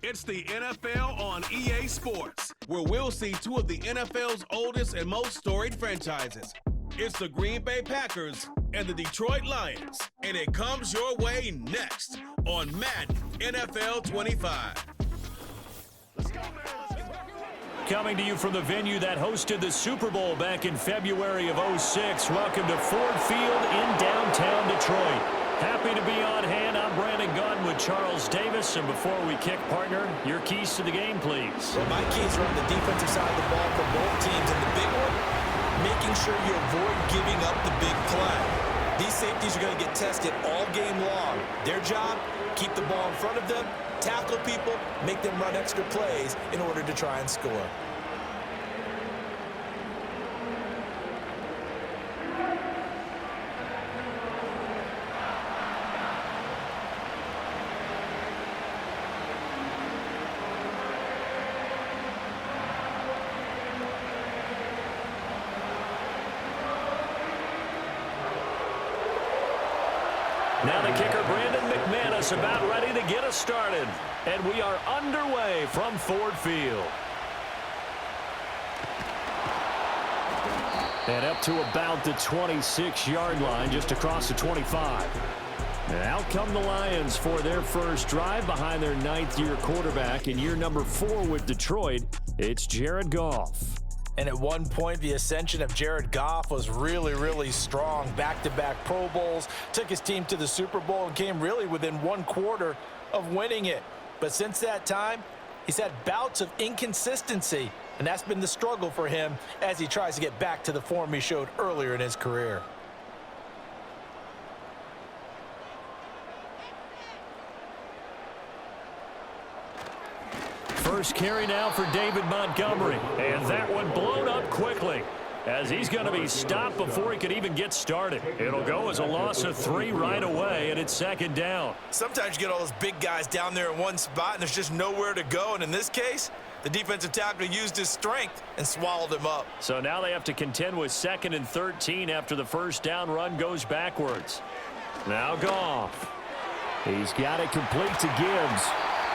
It's the NFL on EA Sports, where we'll see two of the NFL's oldest and most storied franchises. It's the Green Bay Packers and the Detroit Lions, and it comes your way next on Madden NFL 25. Coming to you from the venue that hosted the Super Bowl back in February of '06. Welcome to Ford Field in downtown Detroit. Happy to be on hand. I'm Brandon Gunn with Charles Davis. And before we kick, partner, your keys to the game, please. Well, my keys are on the defensive side of the ball for both teams. And the big one, making sure you avoid giving up the big play. These safeties are going to get tested all game long. Their job, keep the ball in front of them, tackle people, make them run extra plays in order to try and score. Now the kicker, Brandon McManus, about ready to get us started. And we are underway from Ford Field. And up to about the 26-yard line, just across the 25. And out come the Lions for their first drive behind their ninth-year quarterback. In year number 4 with Detroit, it's Jared Goff. And at one point, the ascension of Jared Goff was really, really strong. Back-to-back Pro Bowls, took his team to the Super Bowl and came really within one quarter of winning it. But since that time, he's had bouts of inconsistency, and that's been the struggle for him as he tries to get back to the form he showed earlier in his career. First carry now for David Montgomery. And that one blown up quickly as he's going to be stopped before he could even get started. It'll go as a loss of 3 right away, and it's second down. Sometimes you get all those big guys down there in one spot, and there's just nowhere to go. And in this case, the defensive tackle used his strength and swallowed him up. So now they have to contend with 2nd and 13 after the first down run goes backwards. Now Goff. He's got it complete to Gibbs.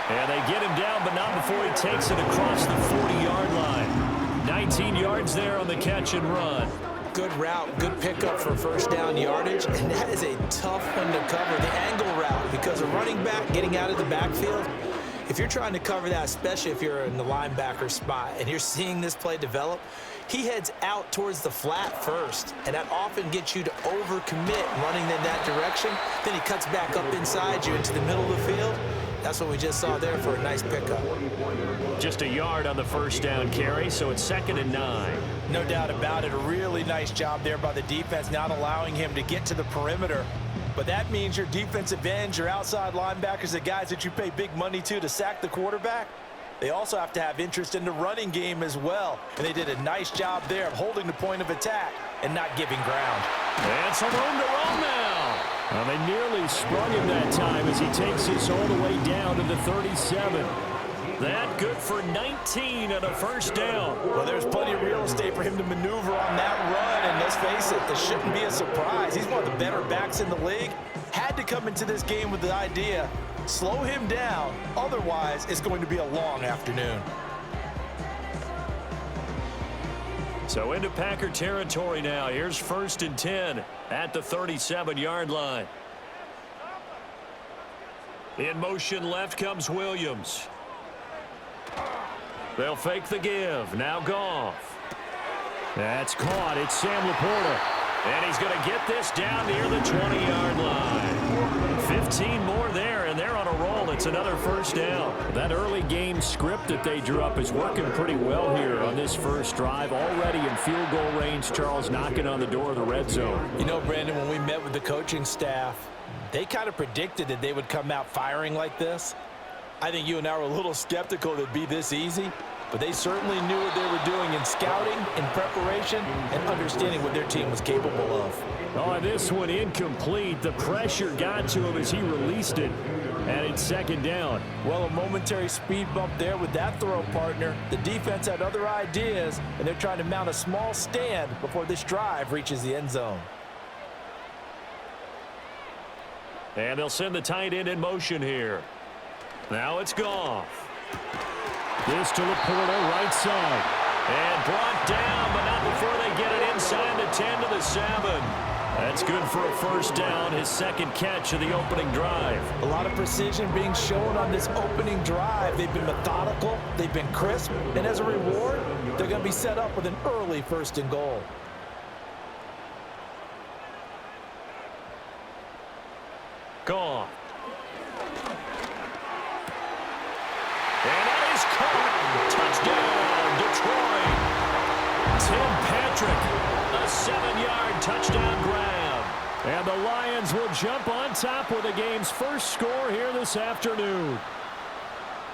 And they get him down, but not before he takes it across the 40-yard line. 19 yards there on the catch and run. Good route, good pickup for first down yardage, and that is a tough one to cover, the angle route, because a running back getting out of the backfield, if you're trying to cover that, especially if you're in the linebacker spot and you're seeing this play develop, he heads out towards the flat first, and that often gets you to overcommit running in that direction. Then he cuts back up inside you into the middle of the field. That's what we just saw there for a nice pickup. Just a yard on the first down carry, so it's 2nd and 9. No doubt about it. A really nice job there by the defense, not allowing him to get to the perimeter. But that means your defensive ends, your outside linebackers, the guys that you pay big money to sack the quarterback, they also have to have interest in the running game as well. And they did a nice job there of holding the point of attack and not giving ground. And some room to run now. Well, they nearly sprung him that time as he takes this all the way down to the 37. That good for 19 and a first down. Well, there's plenty of real estate for him to maneuver on that run, and let's face it, this shouldn't be a surprise. He's one of the better backs in the league. Had to come into this game with the idea, slow him down, otherwise it's going to be a long afternoon. So into Packer territory now. Here's 1st and 10 at the 37-yard line. In motion left comes Williams. They'll fake the give. Now Goff. That's caught. It's Sam Laporta. And he's going to get this down near the 20-yard line. 15 more there, and they're on a roll. It's another first down. That early game script that they drew up is working pretty well here on this first drive. Already in field goal range, Charles knocking on the door of the red zone. You know, Brandon, when we met with the coaching staff, they kind of predicted that they would come out firing like this. I think you and I were a little skeptical that it'd be this easy, but they certainly knew what they were doing in scouting, in preparation, and understanding what their team was capable of. Oh, this one incomplete. The pressure got to him as he released it, and it's 2nd down. Well, a momentary speed bump there with that throw, partner. The defense had other ideas, and they're trying to mount a small stand before this drive reaches the end zone. And they'll send the tight end in motion here. Now it's Goff. This to Laporta, right side. And brought down, but not before they get it inside the 10 to the 7. That's good for a first down, his second catch of the opening drive. A lot of precision being shown on this opening drive. They've been methodical, they've been crisp, and as a reward, they're going to be set up with an early 1st and goal. Gone. And that is caught. Touchdown, Detroit. Tim Patrick, a 7-yard touchdown grab. And the Lions will jump on top with the game's first score here this afternoon.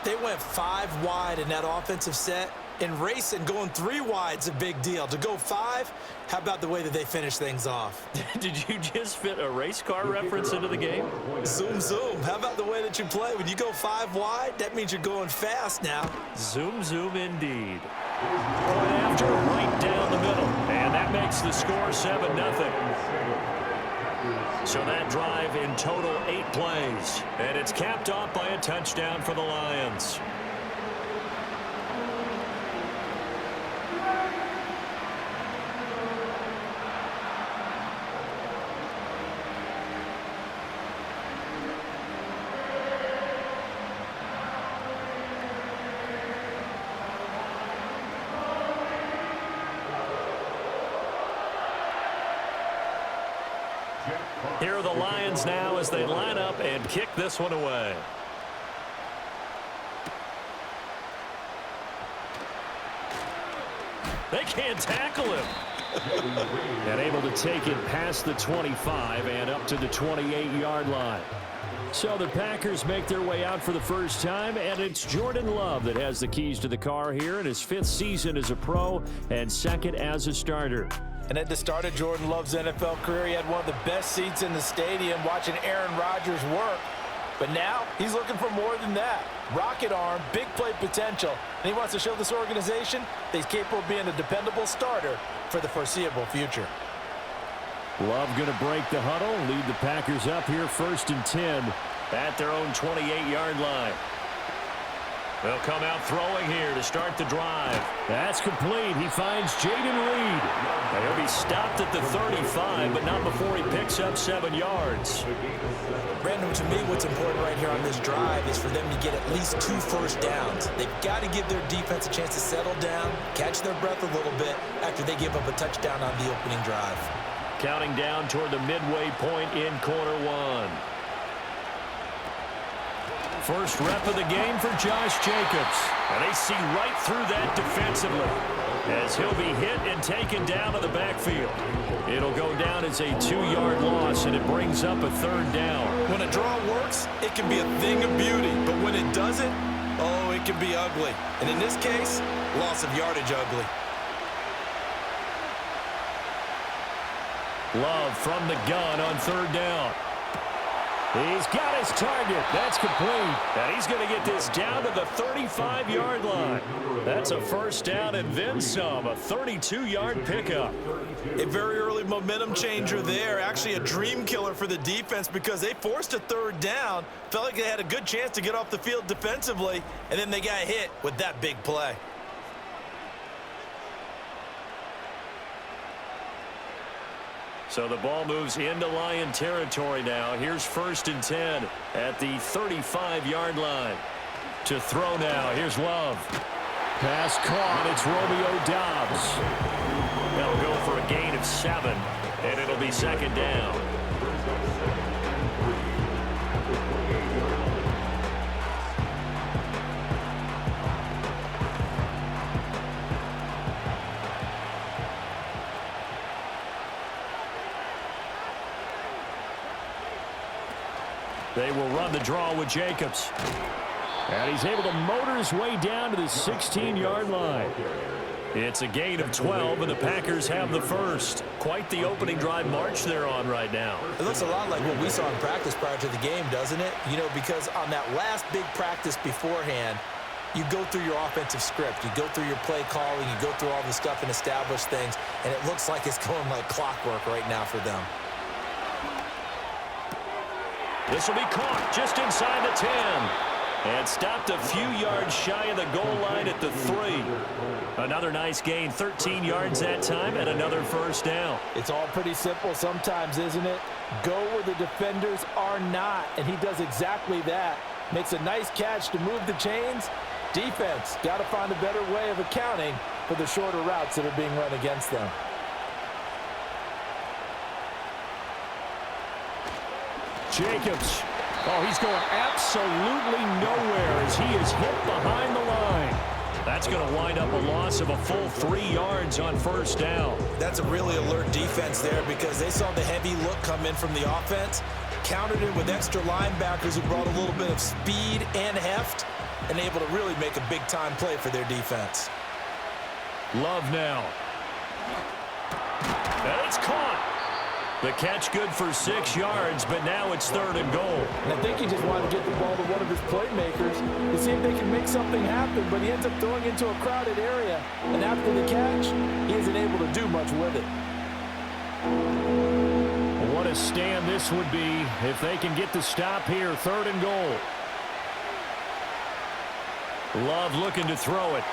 They went 5 wide in that offensive set. And racing, going 3 wide's a big deal. To go 5, how about the way that they finish things off? Did you just fit a race car reference into the game? Zoom, zoom. How about the way that you play? When you go 5 wide, that means you're going fast now. Zoom, zoom indeed. Point after, right down the middle. And that makes the score 7-0. So that drive in total 8 plays. And it's capped off by a touchdown for the Lions. Here are the Lions now as they line up and kick this one away. They can't tackle him. And able to take it past the 25 and up to the 28-yard line. So the Packers make their way out for the first time, and it's Jordan Love that has the keys to the car here in his 5th season as a pro and 2nd as a starter. And at the start of Jordan Love's NFL career, he had one of the best seats in the stadium watching Aaron Rodgers work. But now he's looking for more than that. Rocket arm, big play potential, and he wants to show this organization that he's capable of being a dependable starter for the foreseeable future. Love going to break the huddle, lead the Packers up here 1st and 10 at their own 28-yard line. They'll come out throwing here to start the drive. That's complete. He finds Jaden Reed. He'll be stopped at the 35, but not before he picks up 7 yards. Brandon, to me, what's important right here on this drive is for them to get at least 2 first downs. They've got to give their defense a chance to settle down, catch their breath a little bit after they give up a touchdown on the opening drive. Counting down toward the midway point in quarter 1. First rep of the game for Josh Jacobs. And they see right through that defensively as he'll be hit and taken down to the backfield. It'll go down as a 2-yard loss, and it brings up a 3rd down. When a draw works, it can be a thing of beauty. But when it doesn't, oh, it can be ugly. And in this case, loss of yardage ugly. Love from the gun on 3rd down. He's got his target. That's complete. And he's going to get this down to the 35-yard line. That's a first down and then some, a 32-yard pickup. A very early momentum changer there. Actually a dream killer for the defense because they forced a 3rd down. Felt like they had a good chance to get off the field defensively, and then they got hit with that big play. So the ball moves into Lion territory now. Here's 1st and 10 at the 35-yard line. To throw now. Here's Love. Pass caught. It's Romeo Doubs. They'll go for a gain of 7, and it'll be 2nd down. They will run the draw with Jacobs. And he's able to motor his way down to the 16-yard line. It's a gain of 12, and the Packers have the first. Quite the opening drive march they're on right now. It looks a lot like what we saw in practice prior to the game, doesn't it? You know, because on that last big practice beforehand, you go through your offensive script. You go through your play calling. You go through all the stuff and establish things. And it looks like it's going like clockwork right now for them. This will be caught just inside the 10. And stopped a few yards shy of the goal line at the 3. Another nice gain, 13 yards that time, and another first down. It's all pretty simple sometimes, isn't it? Go where the defenders are not, and he does exactly that. Makes a nice catch to move the chains. Defense, got to find a better way of accounting for the shorter routes that are being run against them. Jacobs. Oh, he's going absolutely nowhere as he is hit behind the line. That's going to wind up a loss of a full 3 yards on first down. That's a really alert defense there because they saw the heavy look come in from the offense, countered it with extra linebackers who brought a little bit of speed and heft, and able to really make a big-time play for their defense. Love now. And it's caught. The catch good for 6 yards, but now it's 3rd and goal. And I think he just wanted to get the ball to one of his playmakers to see if they can make something happen, but he ends up throwing into a crowded area. And after the catch, he isn't able to do much with it. What a stand this would be if they can get the stop here. 3rd and goal. Love looking to throw it.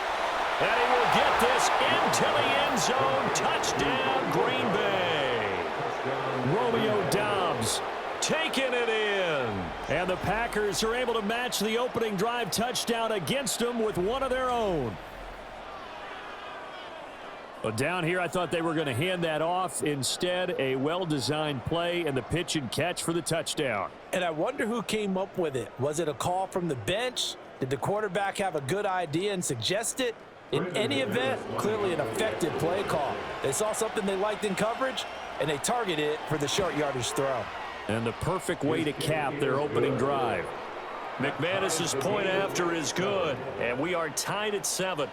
And he will get this into the end zone. Touchdown, Green Bay. Romeo Doubs Taking it in. And the Packers are able to match the opening drive touchdown against them with one of their own. But down here, I thought they were going to hand that off. Instead, a well-designed play and the pitch and catch for the touchdown. And I wonder who came up with it. Was it a call from the bench? Did the quarterback have a good idea and suggest it? In any event, clearly an effective play call. They saw something they liked in coverage, and they targeted it for the short yardage throw. And the perfect way to cap their opening drive. McManus's point after is good, and we are tied at 7.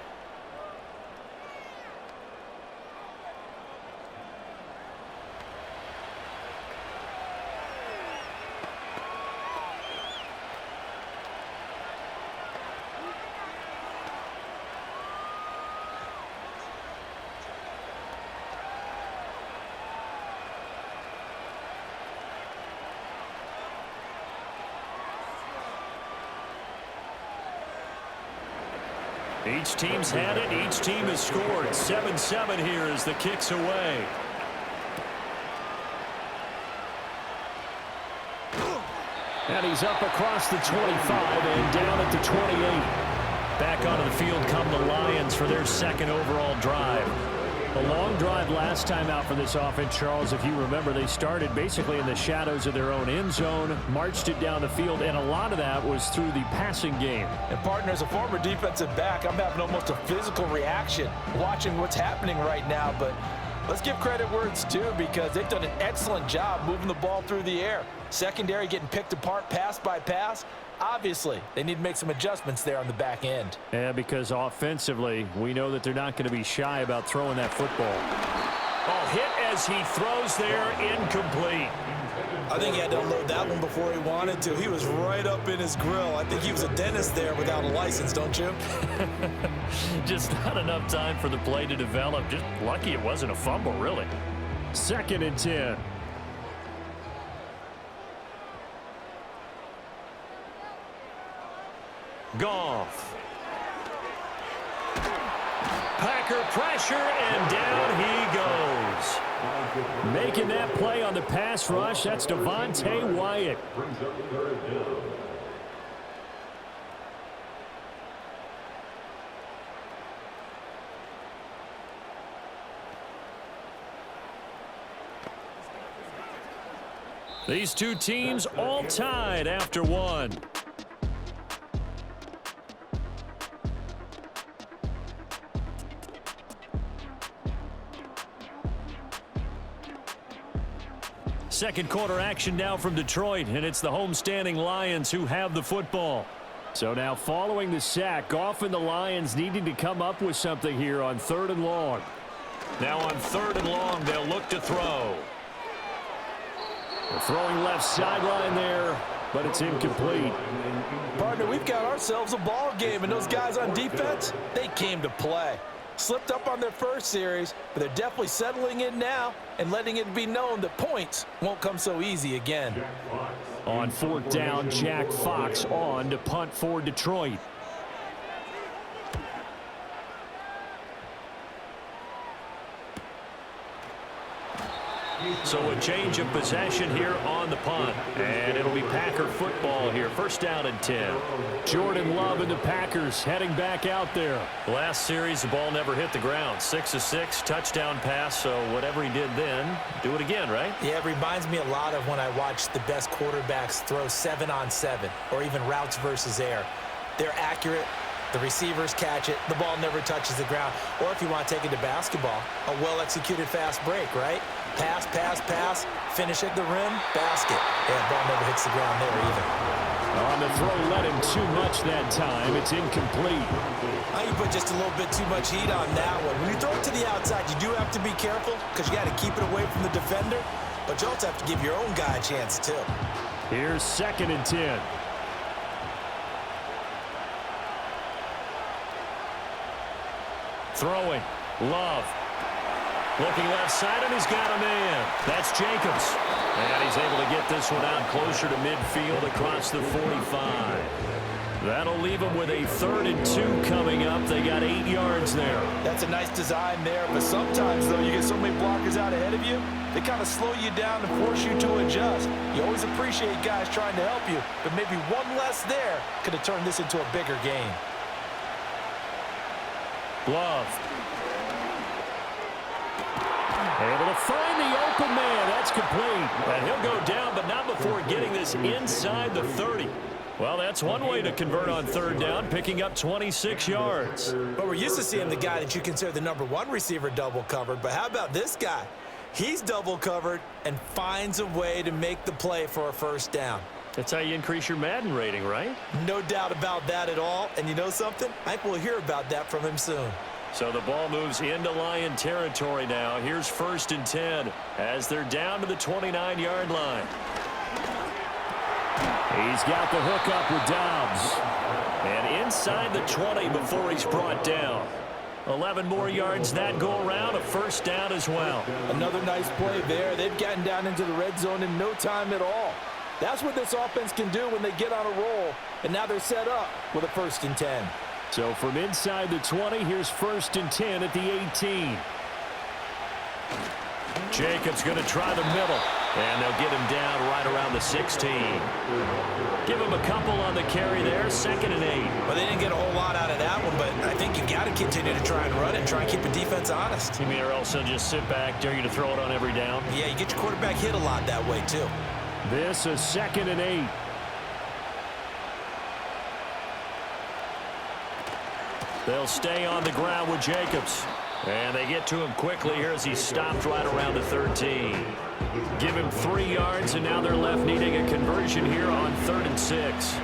Each team's had it. Each team has scored. 7-7 here as the kick's away. And he's up across the 25 and down at the 28. Back onto the field come the Lions for their second overall drive. A long drive last time out for this offense, Charles. If you remember, they started basically in the shadows of their own end zone, marched it down the field, and a lot of that was through the passing game. And partner, as a former defensive back, I'm having almost a physical reaction watching what's happening right now. But let's give credit where it's due because they've done an excellent job moving the ball through the air. Secondary getting picked apart pass by pass. Obviously, they need to make some adjustments there on the back end. Yeah, because offensively, we know that they're not going to be shy about throwing that football. Oh, hit as he throws there, incomplete. I think he had to unload that one before he wanted to. He was right up in his grill. I think he was a dentist there without a license, don't you? Just not enough time for the play to develop. Just lucky it wasn't a fumble, really. 2nd and 10. Goff. Packer pressure, and down he goes. Making that play on the pass rush, that's Devontae Wyatt. These two teams all tied after one. Second quarter action now from Detroit, and it's the homestanding Lions who have the football. So now following the sack, Goff and the Lions needing to come up with something here on 3rd and long. Now on 3rd and long, they'll look to throw. They're throwing left sideline there, but it's incomplete. Partner, we've got ourselves a ball game, and those guys on defense, they came to play. Slipped up on their first series, but they're definitely settling in now and letting it be known that points won't come so easy again. On fourth down, Jack Fox on to punt for Detroit. So a change of possession here on the punt. And it'll be Packer football here. First down and 10. Jordan Love and the Packers heading back out there. Last series, the ball never hit the ground. 6 of 6, touchdown pass. So whatever he did then, do it again, right? Yeah, it reminds me a lot of when I watched the best quarterbacks throw 7-on-7 or even routes versus air. They're accurate. The receivers catch it. The ball never touches the ground. Or if you want to take it to basketball, a well-executed fast break, right? Pass, pass, pass, finish at the rim, basket. Yeah, ball never hits the ground there either. On the throw, let him too much that time. It's incomplete. You put just a little bit too much heat on that one. When you throw it to the outside, you do have to be careful because you got to keep it away from the defender, but you also have to give your own guy a chance too. Here's 2nd and 10. Throwing. Love. Looking left side, and he's got a man. That's Jacobs. And he's able to get this one out closer to midfield across the 45. That'll leave them with a 3rd and 2 coming up. They got 8 yards there. That's a nice design there, but sometimes, though, you get so many blockers out ahead of you, they kind of slow you down and force you to adjust. You always appreciate guys trying to help you, but maybe one less there could have turned this into a bigger game. Love. Able to find the open man. That's complete. And he'll go down, but not before getting this inside the 30. Well, that's one way to convert on 3rd down, picking up 26 yards. But we're used to seeing the guy that you consider the #1 receiver double covered. But how about this guy? He's double covered and finds a way to make the play for a 1st down. That's how you increase your Madden rating, right? No doubt about that at all. And you know something? I think we'll hear about that from him soon. So the ball moves into Lion territory now. Here's 1st and 10 as they're down to the 29-yard line. He's got the hook up with Dobbs. And inside the 20 before he's brought down. 11 more yards that go around, a 1st down as well. Another nice play there. They've gotten down into the red zone in no time at all. That's what this offense can do when they get on a roll. And now they're set up with a 1st and 10. So from inside the 20, here's 1st and 10 at the 18. Jacobs going to try the middle. And they'll get him down right around the 16. Give him a couple on the carry there, 2nd and 8. Well, they didn't get a whole lot out of that one, but I think you've got to continue to try and run and try and keep the defense honest. You mean or else they'll just sit back, dare you to throw it on every down? Yeah, you get your quarterback hit a lot that way, too. This is 2nd and 8. They'll stay on the ground with Jacobs. And they get to him quickly here as he stopped right around the 13. Give him 3 yards, and now they're left needing a conversion here on 3rd and 6.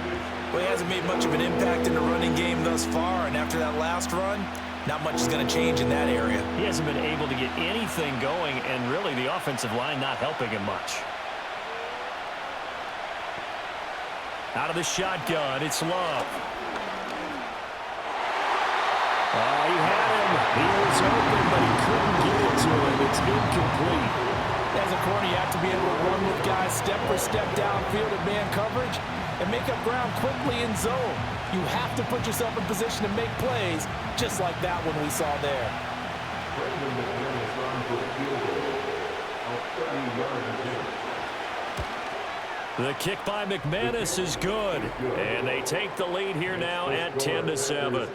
Well, he hasn't made much of an impact in the running game thus far, and after that last run, not much is going to change in that area. He hasn't been able to get anything going, and really the offensive line not helping him much. Out of the shotgun, it's Love. He had him. He was open, but he couldn't get it to him. It's incomplete. As a corner, you have to be able to run with guys step for step downfield in man coverage and make up ground quickly in zone. You have to put yourself in position to make plays, just like that one we saw there. The kick by McManus is good, and they take the lead here now at 10-7.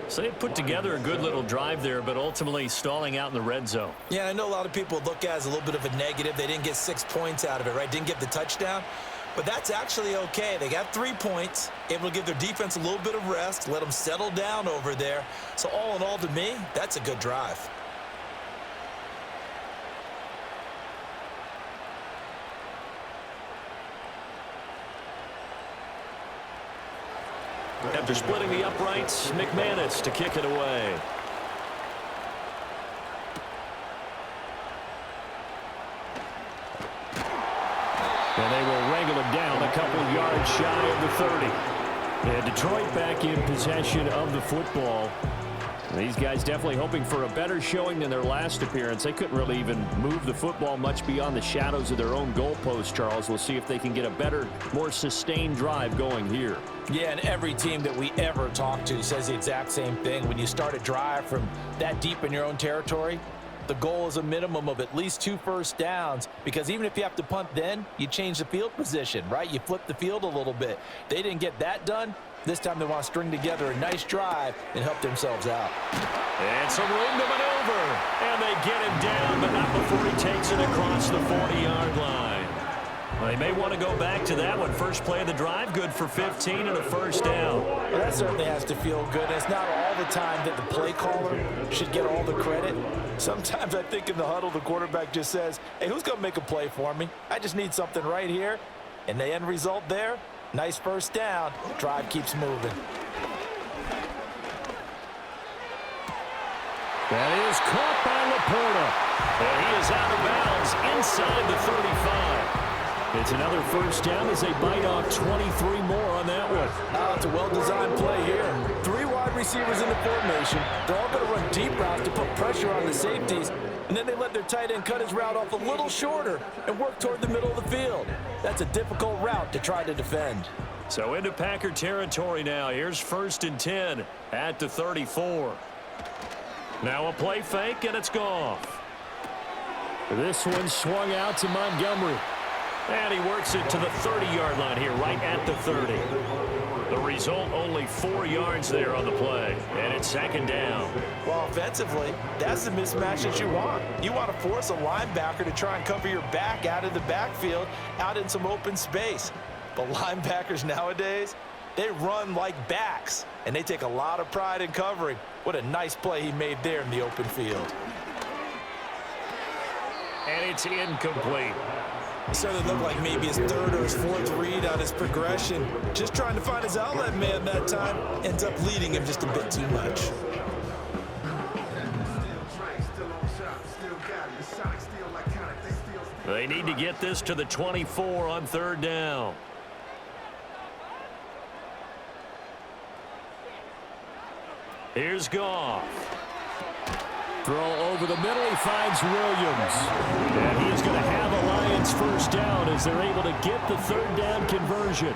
So they put together a good little drive there, but ultimately stalling out in the red zone. Yeah, I know a lot of people look at it as a little bit of a negative. They didn't get 6 points out of it, right? Didn't get the touchdown. But that's actually okay. They got 3 points, able to give their defense a little bit of rest, let them settle down over there. So all in all, to me, that's a good drive. After splitting the uprights, McManus to kick it away. And they will wrangle it down a couple yards shy of the 30. And Detroit back in possession of the football. These guys definitely hoping for a better showing than their last appearance. They couldn't really even move the football much beyond the shadows of their own goalpost, Charles. We'll see if they can get a better, more sustained drive going here. Yeah, and every team that we ever talk to says the exact same thing. When you start a drive from that deep in your own territory, the goal is a minimum of at least 2 first downs, because even if you have to punt then, you change the field position, right? You flip the field a little bit. They didn't get that done. This time they want to string together a nice drive and help themselves out. And some room to maneuver. And they get him down, but not before he takes it across the 40-yard line. Well, they may want to go back to that one. First play of the drive, good for 15 and a first down. Well, that certainly has to feel good. And it's not all the time that the play caller should get all the credit. Sometimes I think in the huddle, the quarterback just says, hey, who's going to make a play for me? I just need something right here. And the end result there, nice first down. Drive keeps moving. That is caught by Laporta. And he is out of bounds inside the 35. It's another first down as they bite off 23 more on that one. Oh, it's a well-designed play here. 3 wide receivers in the formation. They're all going to run deep routes to put pressure on the safeties. And then they let their tight end cut his route off a little shorter and work toward the middle of the field. That's a difficult route to try to defend. So into Packer territory now. Here's 1st and 10 at the 34. Now a play fake, and it's Goff. This one swung out to Montgomery. And he works it to the 30-yard line here, right at the 30. The result, only 4 yards there on the play. And it's 2nd down. Well, offensively, that's the mismatch that you want. You want to force a linebacker to try and cover your back out of the backfield, out in some open space. But linebackers nowadays, they run like backs, and they take a lot of pride in covering. What a nice play he made there in the open field. And it's incomplete. It started to look like maybe his 3rd or his 4th read on his progression. Just trying to find his outlet man that time. Ends up leading him just a bit too much. They need to get this to the 24 on 3rd down. Here's Goff. Throw over the middle, he finds Williams. And he is going to have a Lions first down as they're able to get the 3rd down conversion.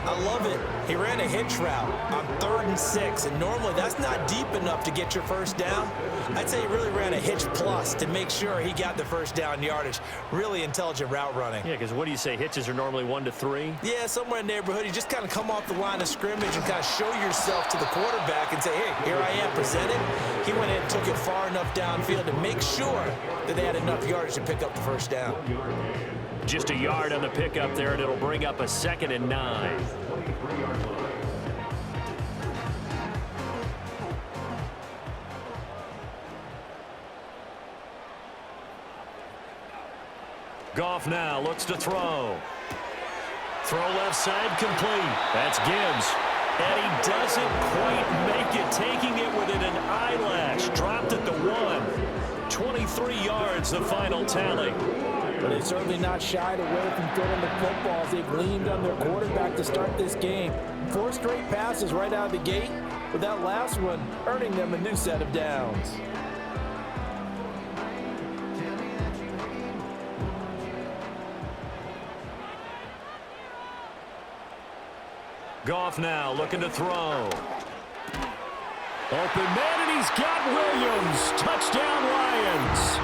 I love it. He ran a hitch route on 3rd and 6, and normally that's not deep enough to get your first down. I'd say he really ran a hitch plus to make sure he got the first down yardage. Really intelligent route running. Yeah, because what do you say, hitches are normally 1 to 3? Yeah, somewhere in the neighborhood. You just kind of come off the line of scrimmage and kind of show yourself to the quarterback and say, hey, here I am, present it. He went in and took it far enough downfield to make sure that they had enough yardage to pick up the first down. Just a yard on the pickup there, and it'll bring up a 2nd and 9. Goff now looks to throw. Throw left side complete. That's Gibbs. And he doesn't quite make it, taking it within an eyelash. Dropped at the 1. 23 yards, the final tally. But they've certainly not shied away from throwing the footballs. They've leaned on their quarterback to start this game. 4 straight passes right out of the gate, with that last one earning them a new set of downs. Goff now looking to throw. Open man, and he's got Williams. Touchdown, Lions.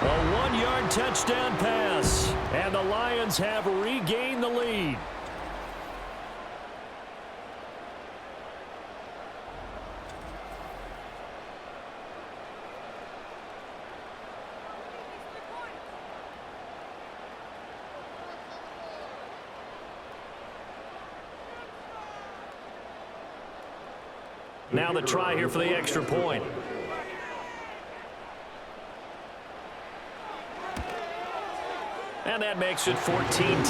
A 1-yard touchdown pass, and the Lions have regained the lead. Now the try here for the extra point. And that makes it 14-10.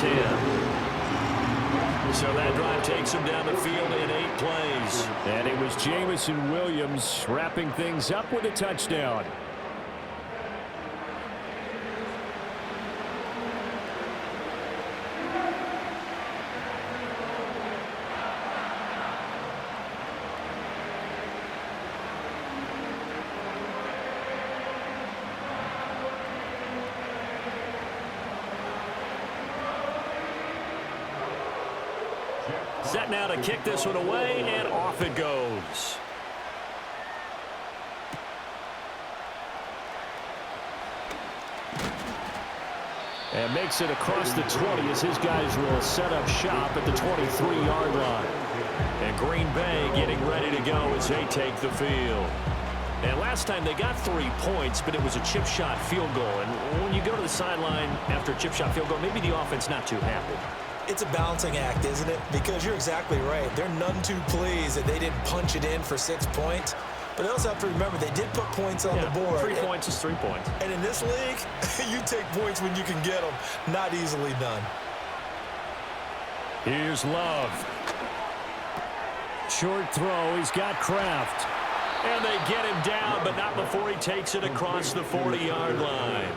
So that drive takes him down the field in 8 plays. And it was Jameson Williams wrapping things up with a touchdown. Set now to kick this one away, and off it goes. And makes it across the 20 as his guys will set up shop at the 23-yard line. And Green Bay getting ready to go as they take the field. And last time they got 3 points, but it was a chip shot field goal. And when you go to the sideline after a chip shot field goal, maybe the offense not too happy. It's a balancing act, isn't it? Because you're exactly right. They're none too pleased that they didn't punch it in for 6 points. But they also have to remember they did put points on the board. 3 points is 3 points. And in this league, you take points when you can get them. Not easily done. Here's Love. Short throw. He's got Kraft. And they get him down, but not before he takes it across the 40-yard line.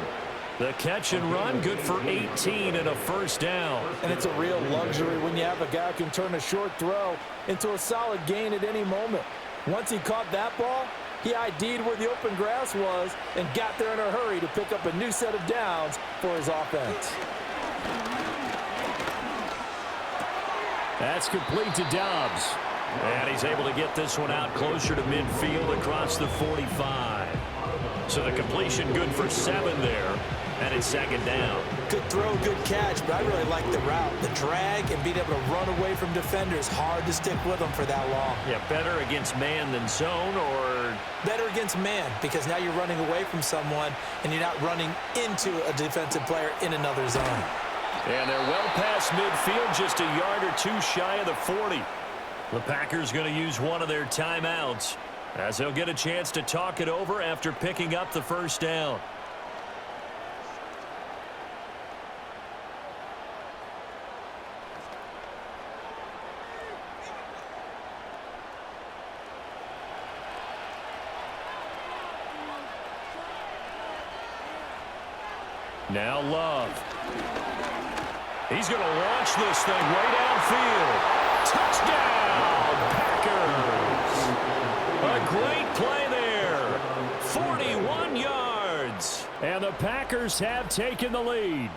The catch and run, good for 18 and a first down. And it's a real luxury when you have a guy who can turn a short throw into a solid gain at any moment. Once he caught that ball, he ID'd where the open grass was and got there in a hurry to pick up a new set of downs for his offense. That's complete to Dobbs. And he's able to get this one out closer to midfield across the 45. So the completion good for 7 there. And it's second down. Good throw, good catch, but I really like the route. The drag and being able to run away from defenders, hard to stick with them for that long. Yeah, better against man than zone, or? Better against man, because now you're running away from someone and you're not running into a defensive player in another zone. And they're well past midfield, just a yard or two shy of the 40. The Packers going to use one of their timeouts as they'll get a chance to talk it over after picking up the first down. Now Love. He's going to launch this thing way downfield. Touchdown, Packers. A great play there. 41 yards. And the Packers have taken the lead.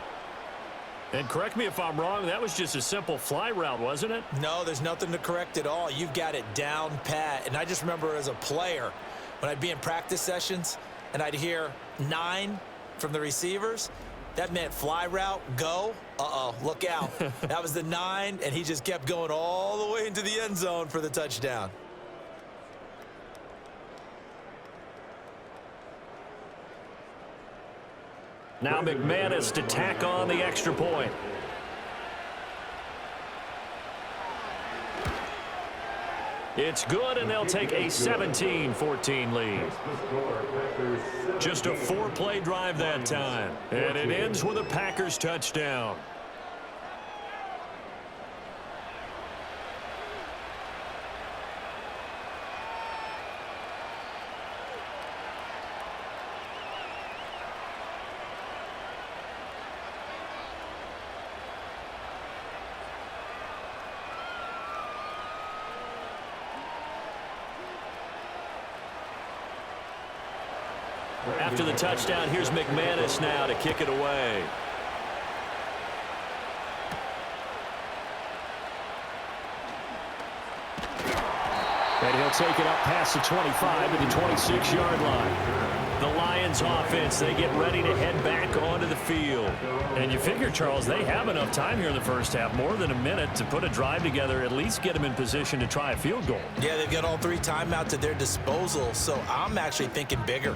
And correct me if I'm wrong, that was just a simple fly route, wasn't it? No, there's nothing to correct at all. You've got it down pat. And I just remember as a player, when I'd be in practice sessions and I'd hear 9 from the receivers, that meant fly route, go. Uh-oh, look out. That was the 9, and he just kept going all the way into the end zone for the touchdown. Now McManus to tack on the extra point. It's good, and they'll take a 17-14 lead. Just a 4-play drive that time. And it ends with a Packers touchdown. After the touchdown, here's McManus now to kick it away. And he'll take it up past the 25 to the 26-yard line. The Lions offense, they get ready to head back onto the field. And you figure, Charles, they have enough time here in the first half, more than a minute, to put a drive together, at least get them in position to try a field goal. Yeah, they've got all 3 timeouts at their disposal, so I'm actually thinking bigger.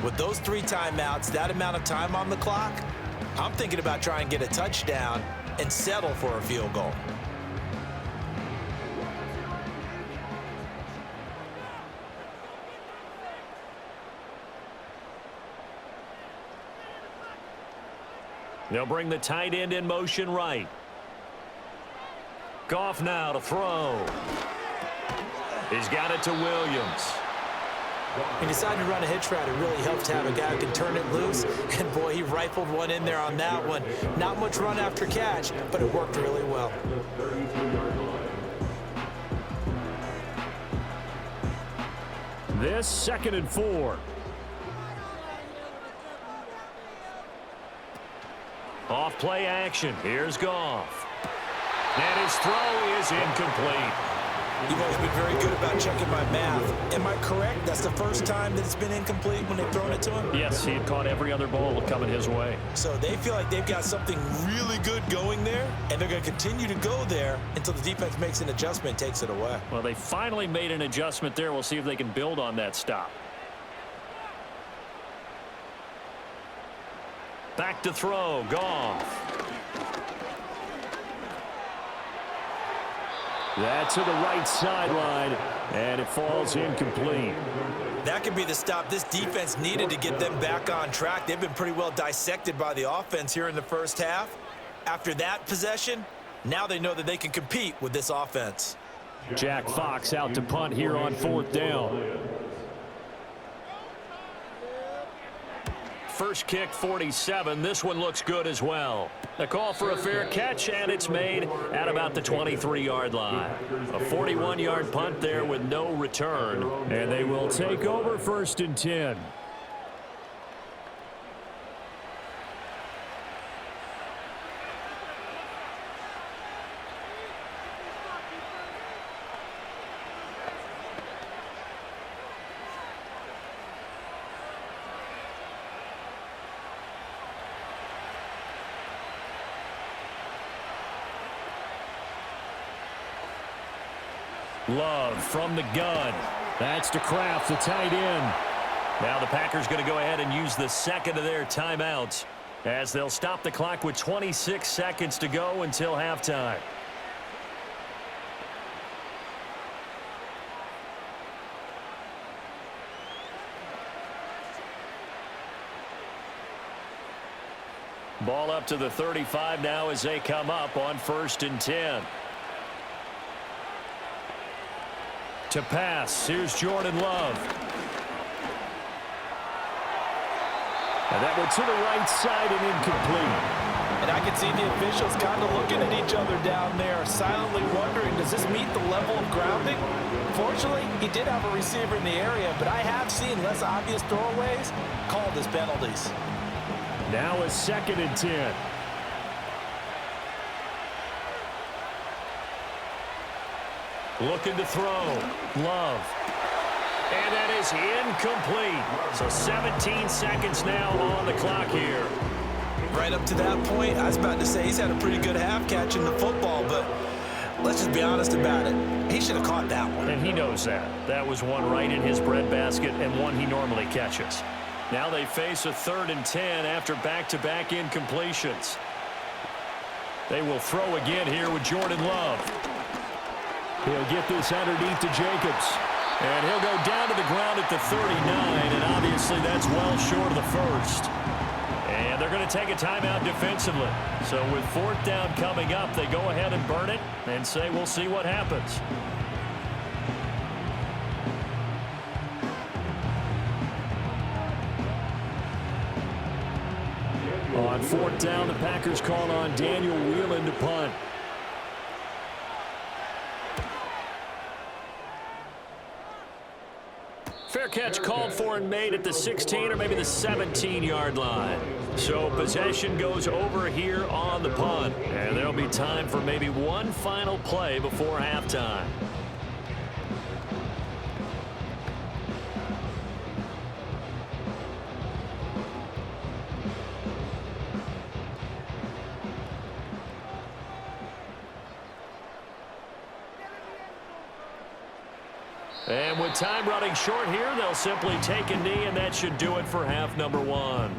With those 3 timeouts, that amount of time on the clock, I'm thinking about trying to get a touchdown and settle for a field goal. They'll bring the tight end in motion right. Goff now to throw. He's got it to Williams. He decided to run a hitch route. It really helps to have a guy who can turn it loose. And, boy, he rifled one in there on that one. Not much run after catch, but it worked really well. This 2nd and 4. Off play action. Here's Goff. And his throw is incomplete. You've always been very good about checking my math. Am I correct? That's the first time that it's been incomplete when they've thrown it to him? Yes, he had caught every other ball coming his way. So they feel like they've got something really good going there, and they're going to continue to go there until the defense makes an adjustment and takes it away. Well, they finally made an adjustment there. We'll see if they can build on that stop. Back to throw. Goff. That's to the right sideline, and it falls incomplete. That could be the stop this defense needed to get them back on track. They've been pretty well dissected by the offense here in the first half. After that possession, now they know that they can compete with this offense. Jack Fox out to punt here on 4th down. First kick, 47. This one looks good as well. A call for a fair catch, and it's made at about the 23-yard line. A 41-yard punt there with no return. And they will take over 1st and 10. Love from the gun. That's to Kraft, the tight end. Now the Packers going to go ahead and use the second of their timeouts as they'll stop the clock with 26 seconds to go until halftime. Ball up to the 35 now as they come up on 1st and 10. To pass, here's Jordan Love. And that went to the right side and incomplete. And I can see the officials kind of looking at each other down there, silently wondering, does this meet the level of grounding? Fortunately, he did have a receiver in the area, but I have seen less obvious throwaways called as penalties. Now a 2nd and 10. Looking to throw. Love. And that is incomplete. So 17 seconds now on the clock here. Right up to that point, I was about to say he's had a pretty good half catching the football, but let's just be honest about it. He should have caught that one. And he knows that. That was one right in his breadbasket and one he normally catches. Now they face a 3rd and 10 after back-to-back incompletions. They will throw again here with Jordan Love. He'll get this underneath to Jacobs. And he'll go down to the ground at the 39, and obviously that's well short of the first. And they're going to take a timeout defensively. So with 4th down coming up, they go ahead and burn it and say we'll see what happens. On 4th down, the Packers call on Daniel Whelan to punt. Fair catch called for and made at the 16 or maybe the 17-yard line. So possession goes over here on the punt. And there'll be time for maybe one final play before halftime. And with time running short here, they'll simply take a knee, and that should do it for half number 1.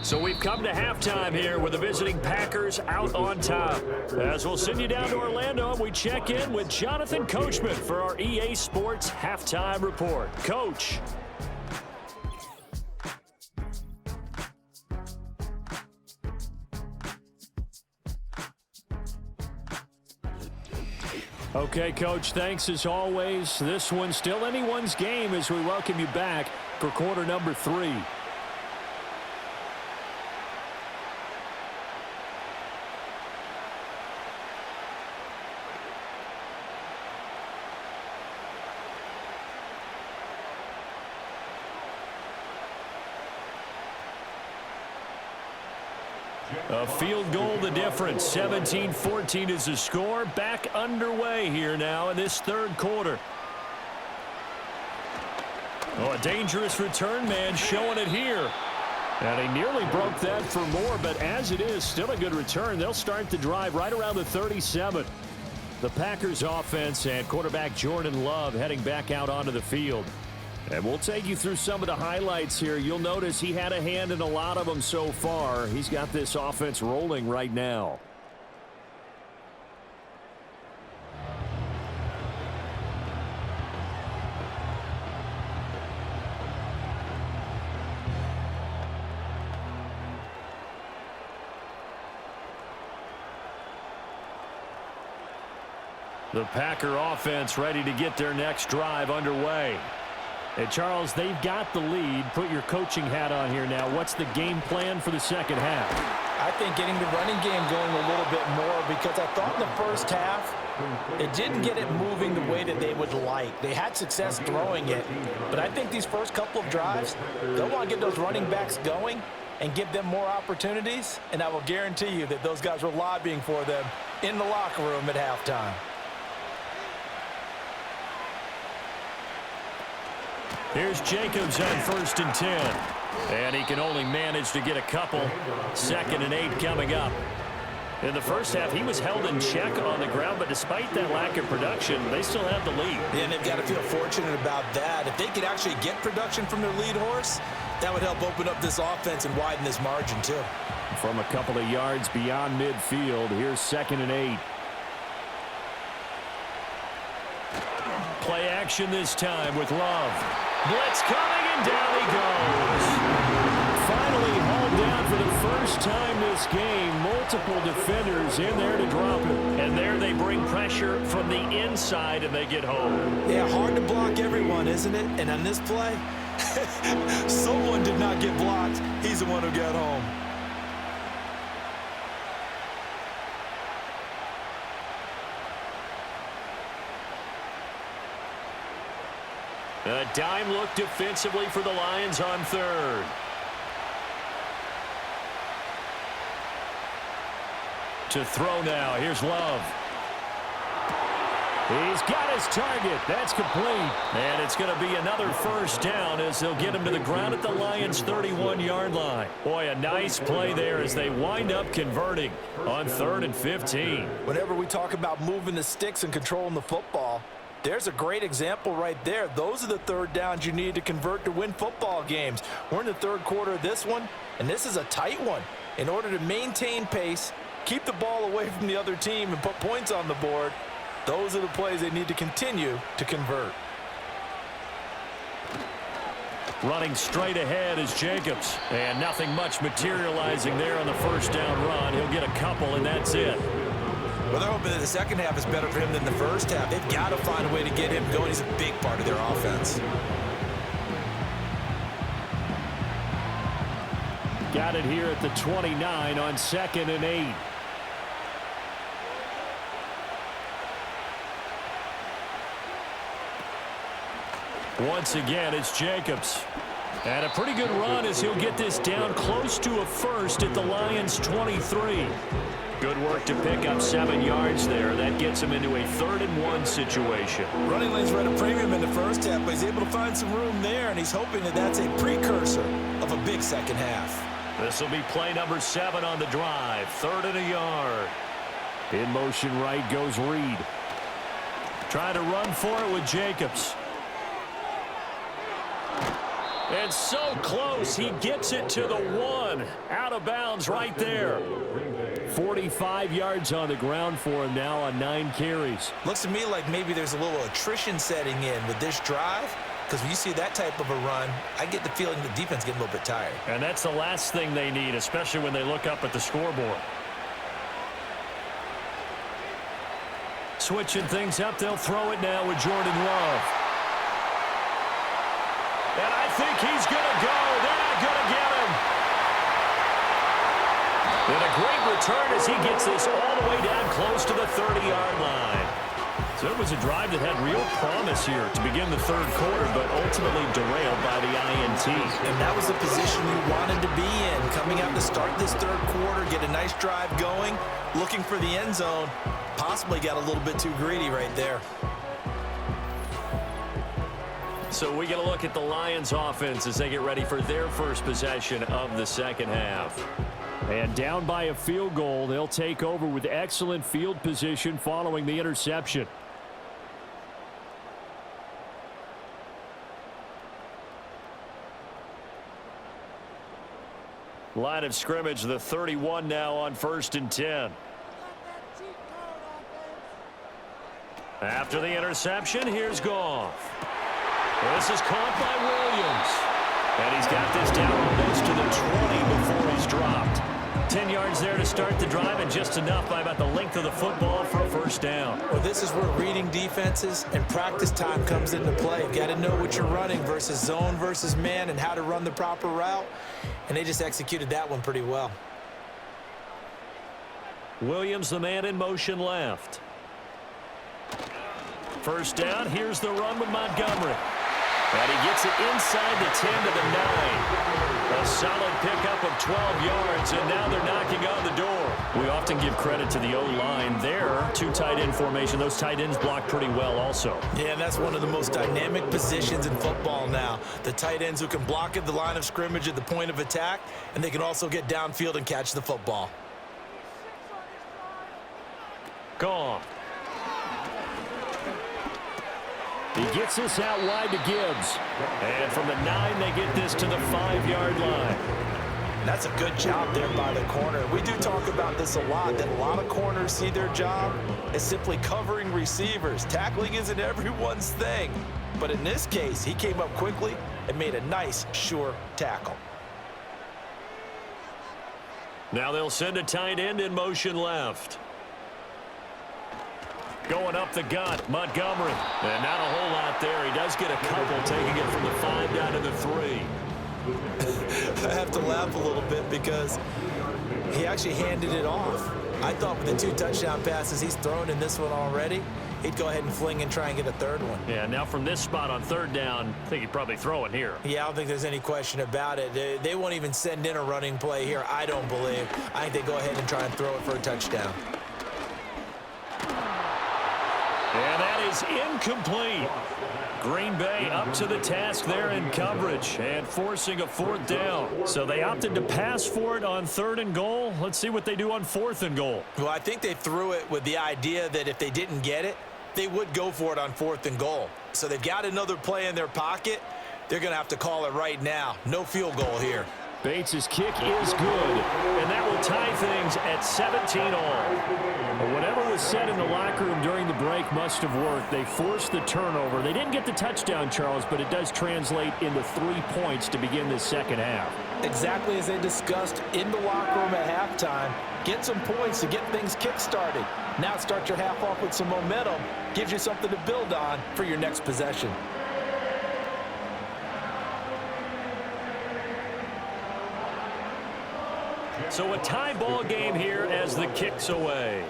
So we've come to halftime here with the visiting Packers out on top. As we'll send you down to Orlando, we check in with Jonathan Coachman for our EA Sports Halftime Report. Coach. Okay, Coach, thanks as always. This one's still anyone's game as we welcome you back for quarter number 3. A field goal the difference. 17-14 is the score. Back underway here now in this third quarter. Oh, a dangerous return man showing it here. And he nearly broke that for more, but as it is, still a good return. They'll start the drive right around the 37. The Packers offense and quarterback Jordan Love heading back out onto the field. And we'll take you through some of the highlights here. You'll notice he had a hand in a lot of them so far. He's got this offense rolling right now. The Packer offense ready to get their next drive underway. And Charles, they've got the lead. Put your coaching hat on here now. What's the game plan for the second half? I think getting the running game going a little bit more, because I thought in the first half it didn't get it moving the way that they would like. They had success throwing it, but I think these first couple of drives, they'll want to get those running backs going and give them more opportunities, and I will guarantee you that those guys were lobbying for them in the locker room at halftime. Here's Jacobs on 1st and 10. And he can only manage to get a couple. 2nd and 8 coming up. In the first half, he was held in check on the ground, but despite that lack of production, they still have the lead. Yeah, and they've got to feel fortunate about that. If they could actually get production from their lead horse, that would help open up this offense and widen this margin too. From a couple of yards beyond midfield, here's 2nd and 8. Play action this time with Love. Blitz coming, and down he goes. Finally hauled down for the first time this game. Multiple defenders in there to drop it. And there they bring pressure from the inside, and they get home. Yeah, hard to block everyone, isn't it? And on this play, someone did not get blocked. He's the one who got home. A dime look defensively for the Lions on 3rd. To throw now. Here's Love. He's got his target. That's complete. And it's going to be another first down as they'll get him to the ground at the Lions' 31-yard line. Boy, a nice play there as they wind up converting on 3rd and 15. Whenever we talk about moving the sticks and controlling the football, there's a great example right there. Those are the third downs you need to convert to win football games. We're in the third quarter of this one, and this is a tight one. In order to maintain pace, keep the ball away from the other team, and put points on the board, those are the plays they need to continue to convert. Running straight ahead is Jacobs. And nothing much materializing there on the first down run. He'll get a couple, and that's it. Well, they're hoping that the second half is better for him than the first half. They've got to find a way to get him going. He's a big part of their offense. Got it here at the 29 on 2nd and 8. Once again, it's Jacobs. And a pretty good run as he'll get this down close to a first at the Lions' 23. Good work to pick up 7 yards there. That gets him into a 3rd and 1 situation. Running lanes were at a premium in the first half, but he's able to find some room there, and he's hoping that that's a precursor of a big second half. This will be play number 7 on the drive. 3rd and a yard. In motion right goes Reed. Trying to run for it with Jacobs. And so close, he gets it to the 1. Out of bounds right there. 45 yards on the ground for him now on 9 carries. Looks to me like maybe there's a little attrition setting in with this drive, because when you see that type of a run, I get the feeling the defense getting a little bit tired. And that's the last thing they need, especially when they look up at the scoreboard. Switching things up, they'll throw it now with Jordan Love. And I think he's going to go. They're not going to get him. And a great return as he gets this all the way down close to the 30-yard line. So it was a drive that had real promise here to begin the third quarter, but ultimately derailed by the INT. And that was the position you wanted to be in. Coming out to start this third quarter, get a nice drive going, looking for the end zone. Possibly got a little bit too greedy right there. So we get a look at the Lions offense as they get ready for their first possession of the second half. And down by a field goal, they'll take over with excellent field position following the interception. Line of scrimmage, the 31 now on 1st and 10. After the interception, here's Goff. This is caught by Williams. And he's got this down almost to the 20 before he's dropped. 10 yards there to start the drive, and just enough by about the length of the football for a first down. Well, this is where reading defenses and practice time comes into play. You've got to know what you're running versus zone versus man and how to run the proper route. And they just executed that one pretty well. Williams, the man in motion left. First down, here's the run with Montgomery. And he gets it inside the 10 to the 9. A solid pickup of 12 yards, and now they're knocking on the door. We often give credit to the O-line there. 2 tight end formation. Those tight ends block pretty well also. Yeah, and that's one of the most dynamic positions in football now. The tight ends who can block at the line of scrimmage at the point of attack, and they can also get downfield and catch the football. Gone. He gets this out wide to Gibbs. And from the 9, they get this to the 5-yard line. That's a good job there by the corner. We do talk about this a lot, that a lot of corners see their job as simply covering receivers. Tackling isn't everyone's thing. But in this case, he came up quickly and made a nice, sure tackle. Now they'll send a tight end in motion left. Going up the gut, Montgomery. And not a whole lot there. He does get a couple, taking it from the 5 down to the 3. I have to laugh a little bit because he actually handed it off. I thought with the 2 touchdown passes he's thrown in this one already, he'd go ahead and fling and try and get a third one. Yeah, now from this spot on 3rd down, I think he'd probably throw it here. Yeah, I don't think there's any question about it. They won't even send in a running play here, I don't believe. I think they go ahead and try and throw it for a touchdown. And that is incomplete. Green Bay up to the task there in coverage and forcing a 4th down. So they opted to pass for it on 3rd and goal. Let's see what they do on 4th and goal. Well, I think they threw it with the idea that if they didn't get it, they would go for it on 4th and goal. So they've got another play in their pocket. They're going to have to call it right now. No field goal here. Bates' kick is good, and that will tie things at 17 all. But whatever was said in the locker room during the break must have worked. They forced the turnover. They didn't get the touchdown, Charles, but it does translate into 3 points to begin the second half. Exactly as they discussed in the locker room at halftime. Get some points to get things kick-started. Now start your half off with some momentum. Gives you something to build on for your next possession. So a tie ball game here as the kick's away.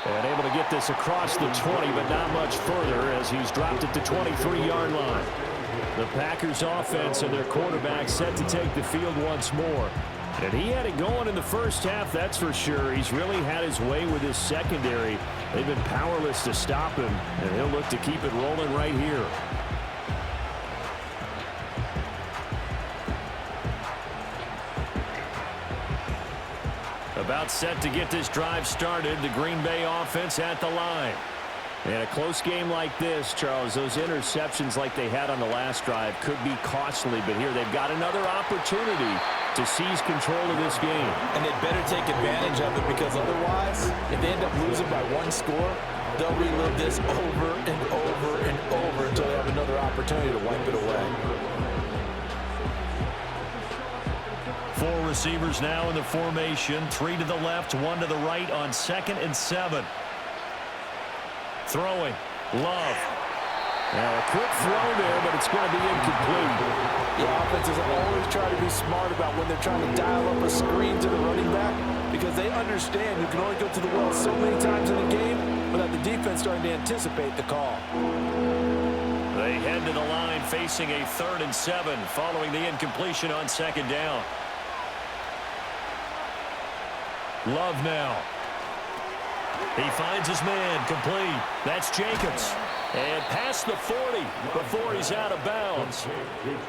And able to get this across the 20, but not much further as he's dropped at the 23-yard line. The Packers offense and their quarterback set to take the field once more. And he had it going in the first half, that's for sure. He's really had his way with his secondary. They've been powerless to stop him, and he'll look to keep it rolling right here. About set to get this drive started. The Green Bay offense at the line. In a close game like this, Charles, those interceptions like they had on the last drive could be costly, but here they've got another opportunity to seize control of this game. And they'd better take advantage of it because otherwise, if they end up losing by 1 score, they'll relive this over and over and over until they have another opportunity to wipe it away. 4 receivers now in the formation. 3 to the left, 1 to the right on 2nd and 7. Throwing. Love. Now, a quick throw there, but it's going to be incomplete. Yeah, offenses always try to be smart about when they're trying to dial up a screen to the running back because they understand you can only go to the well so many times in a game without the defense starting to anticipate the call. They head to the line facing a 3rd and 7 following the incompletion on 2nd down. Love now. He finds his man, complete. That's Jacobs. And past the 40 before he's out of bounds.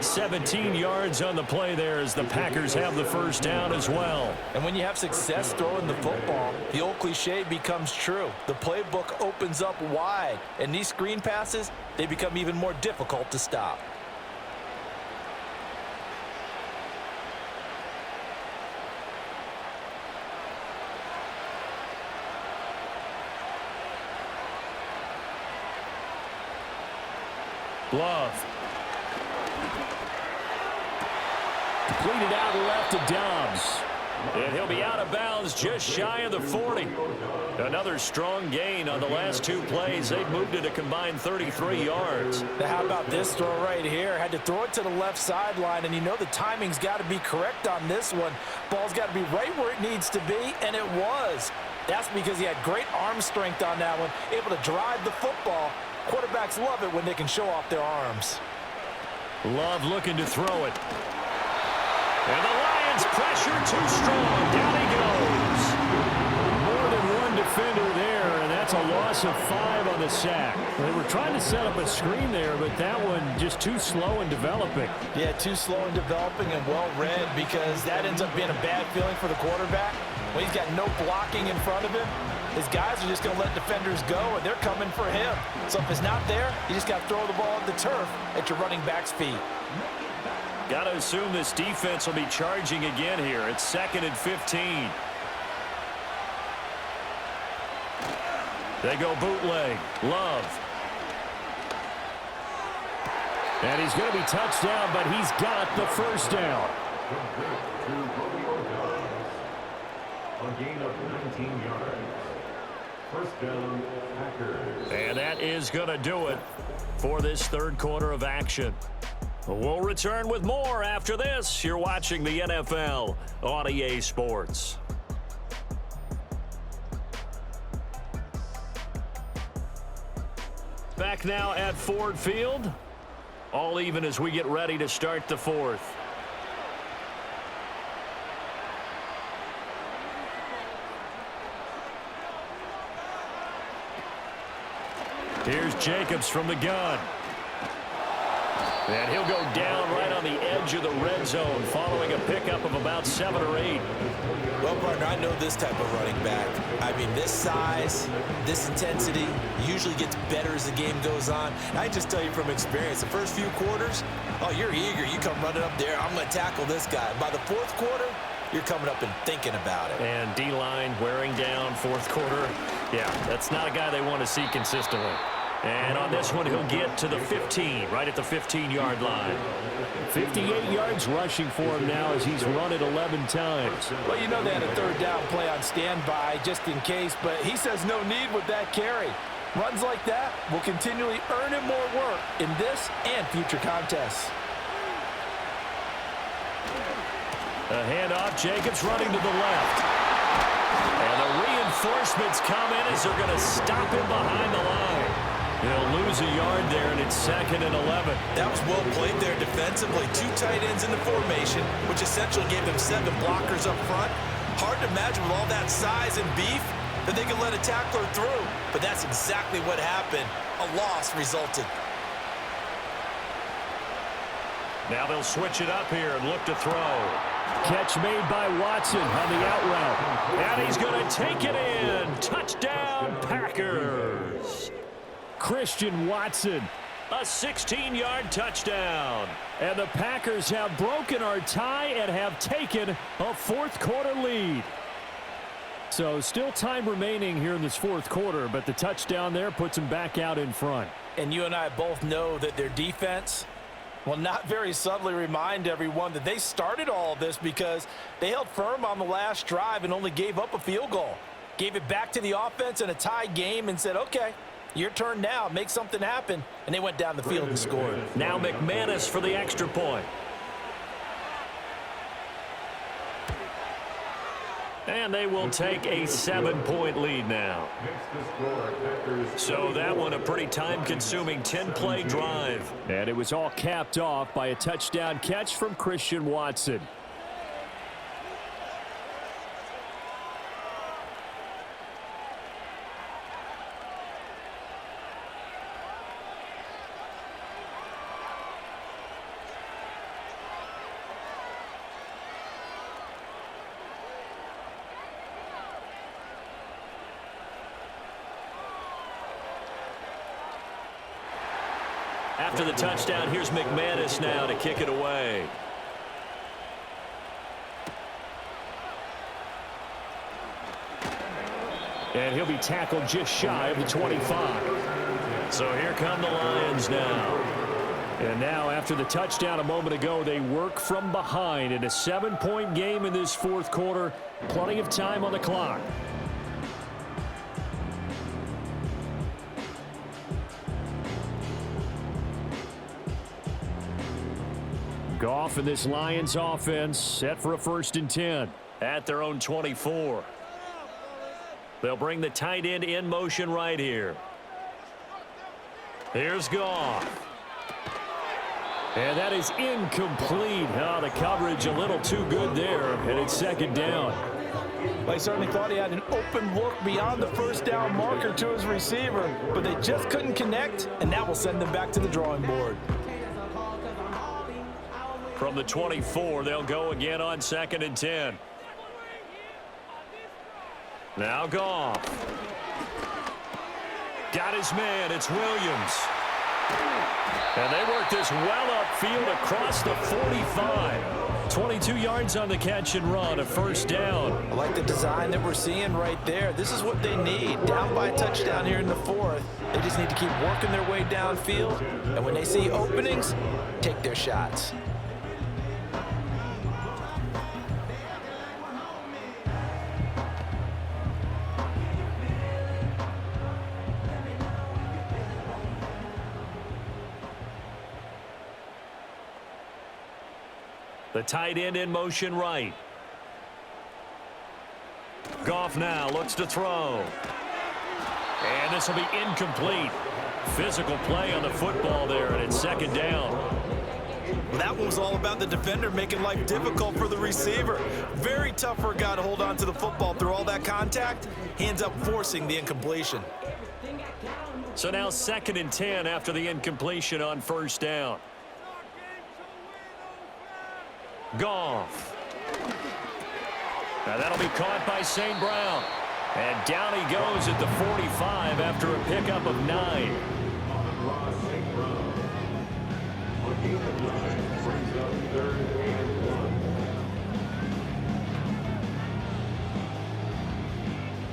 17 yards on the play there as the Packers have the first down as well. And when you have success throwing the football, the old cliche becomes true. The playbook opens up wide. And these screen passes, they become even more difficult to stop. Love. Completed out left to Dobbs. And he'll be out of bounds just shy of the 40. Another strong gain on the last 2 plays. They've moved it a combined 33 yards. Now how about this throw right here? Had to throw it to the left sideline, and you know the timing's got to be correct on this one. Ball's got to be right where it needs to be, and it was. That's because he had great arm strength on that one, able to drive the football. Quarterbacks love it when they can show off their arms. Love looking to throw it. And the Lions pressure too strong. Down he goes. More than one defender there, and that's a loss of 5 on the sack. They were trying to set up a screen there, but that one just too slow in developing. Yeah, too slow in developing and well read because that ends up being a bad feeling for the quarterback. When he's got no blocking in front of him, his guys are just going to let defenders go, and they're coming for him. So if it's not there, you just got to throw the ball at the turf at your running back's feet. Got to assume this defense will be charging again here. It's 2nd and 15. They go bootleg. Love. And he's going to be touched down, but he's got the first down. A gain of 19 yards. First down, Packers. And that is going to do it for this 3rd quarter of action. We'll return with more after this. You're watching the NFL on EA Sports. Back now at Ford Field. All even as we get ready to start the 4th. Here's Jacobs from the gun. And he'll go down right on the edge of the red zone following a pickup of about 7 or 8. Well, partner, I know this type of running back. I mean, this size, this intensity usually gets better as the game goes on. And I just tell you from experience, the first few quarters, oh, you're eager. You come running up there, I'm going to tackle this guy. By the 4th quarter, you're coming up and thinking about it. And D-line wearing down 4th quarter. Yeah, that's not a guy they want to see consistently. And on this one, he'll get to the 15, right at the 15-yard line. 58 yards rushing for him now as he's run it 11 times. Well, you know they had a 3rd down play on standby just in case, but he says no need with that carry. Runs like that will continually earn him more work in this and future contests. A handoff, Jacobs running to the left. And the reinforcements come in as they're going to stop him behind the line. They'll lose a yard there, and it's 2nd and 11. That was well played there defensively. 2 tight ends in the formation, which essentially gave them 7 blockers up front. Hard to imagine with all that size and beef that they could let a tackler through. But that's exactly what happened. A loss resulted. Now they'll switch it up here and look to throw. Catch made by Watson on the out route. And he's going to take it in. Touchdown, Packers. Christian Watson, a 16-yard touchdown. And the Packers have broken our tie and have taken a 4th quarter lead. So still time remaining here in this 4th quarter, but the touchdown there puts them back out in front. And you and I both know that their defense will not very subtly remind everyone that they started all of this because they held firm on the last drive and only gave up a field goal. Gave it back to the offense in a tie game and said, okay, Your turn now. Make something happen. And they went down the field and scored. Now McManus for the extra point. And they will take a 7-point lead now. So that one a pretty time-consuming 10-play drive. And it was all capped off by a touchdown catch from Christian Watson. After the touchdown, here's McManus now to kick it away. And he'll be tackled just shy of the 25. So here come the Lions now. And now after the touchdown a moment ago, they work from behind in a 7-point game in this fourth quarter. Plenty of time on the clock. Goff and this Lions offense set for a 1st and 10. At their own 24. They'll bring the tight end in motion right here. Here's Goff. And that is incomplete. Oh, the coverage a little too good there, and it's 2nd down. Well, he certainly thought he had an open look beyond the 1st down marker to his receiver, but they just couldn't connect, and that will send them back to the drawing board. From the 24, they'll go again on 2nd and 10. Now Goff. Got his man. It's Williams. And they work this well upfield across the 45. 22 yards on the catch and run, a 1st down. I like the design that we're seeing right there. This is what they need. Down by a touchdown here in the 4th. They just need to keep working their way downfield. And when they see openings, take their shots. The tight end in motion right. Goff now looks to throw. And this will be incomplete. Physical play on the football there, and it's 2nd down. That one was all about the defender making life difficult for the receiver. Very tough for a guy to hold on to the football through all that contact. He ends up forcing the incompletion. So now 2nd and 10 after the incompletion on 1st down. Goff. Now that'll be caught by St. Brown. And down he goes at the 45 after a pickup of 9.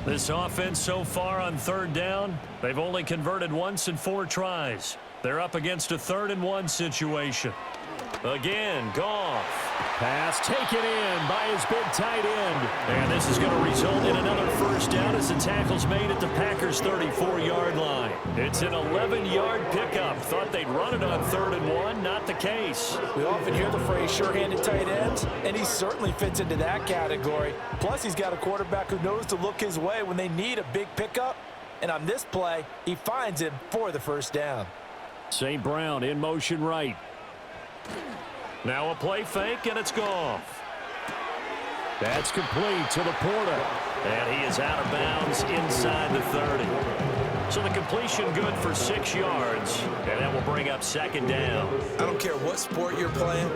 This offense so far on 3rd down, they've only converted once in 4 tries. They're up against a 3rd and 1 situation. Again, Goff. Pass taken in by his big tight end. And this is going to result in another 1st down as the tackle's made at the Packers' 34-yard line. It's an 11-yard pickup. Thought they'd run it on 3rd and 1. Not the case. We often hear the phrase sure-handed tight ends, and he certainly fits into that category. Plus, he's got a quarterback who knows to look his way when they need a big pickup. And on this play, he finds him for the 1st down. St. Brown in motion right. Now a play fake, and it's Goff. That's complete to Laporta. And he is out of bounds inside the 30. So the completion good for 6 yards, and that will bring up 2nd down. I don't care what sport you're playing.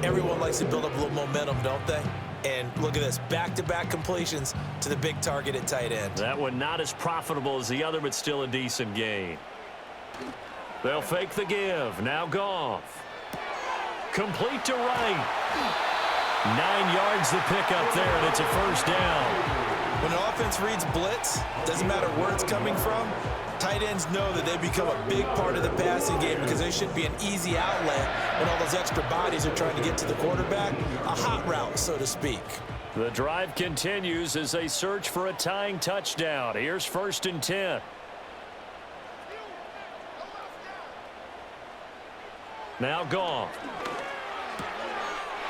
Everyone likes to build up a little momentum, don't they? And look at this, back-to-back completions to the big target at tight end. That one not as profitable as the other, but still a decent gain. They'll fake the give. Now Goff. Complete to right. 9 yards the pickup there, and it's a 1st down. When an offense reads blitz, doesn't matter where it's coming from, tight ends know that they become a big part of the passing game because they should be an easy outlet when all those extra bodies are trying to get to the quarterback. A hot route, so to speak. The drive continues as they search for a tying touchdown. Here's 1st and 10. Now Goff.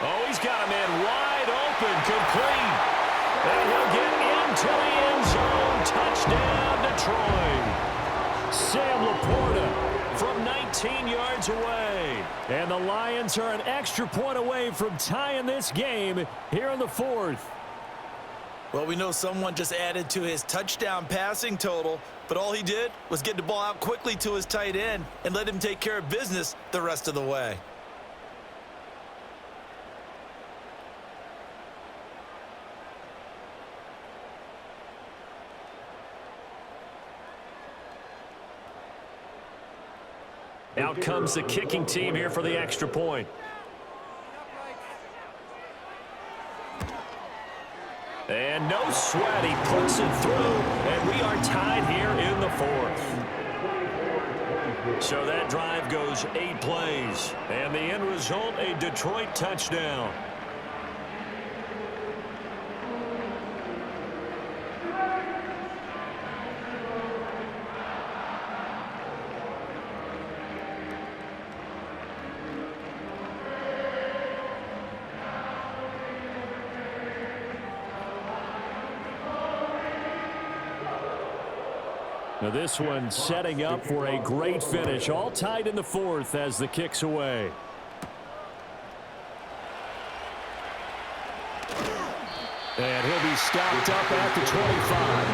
Oh, he's got a man wide open, complete. And he'll get into the end zone. Touchdown, Detroit. Sam Laporta from 19 yards away. And the Lions are an extra point away from tying this game here in the fourth. Well, we know someone just added to his touchdown passing total, but all he did was get the ball out quickly to his tight end and let him take care of business the rest of the way. Out comes the kicking team here for the extra point. And no sweat, he puts it through, and we are tied here in the fourth. So that drive goes 8 plays, and the end result, a Detroit touchdown. Now this one setting up for a great finish. All tied in the fourth as the kick's away. And he'll be stopped up at the 25.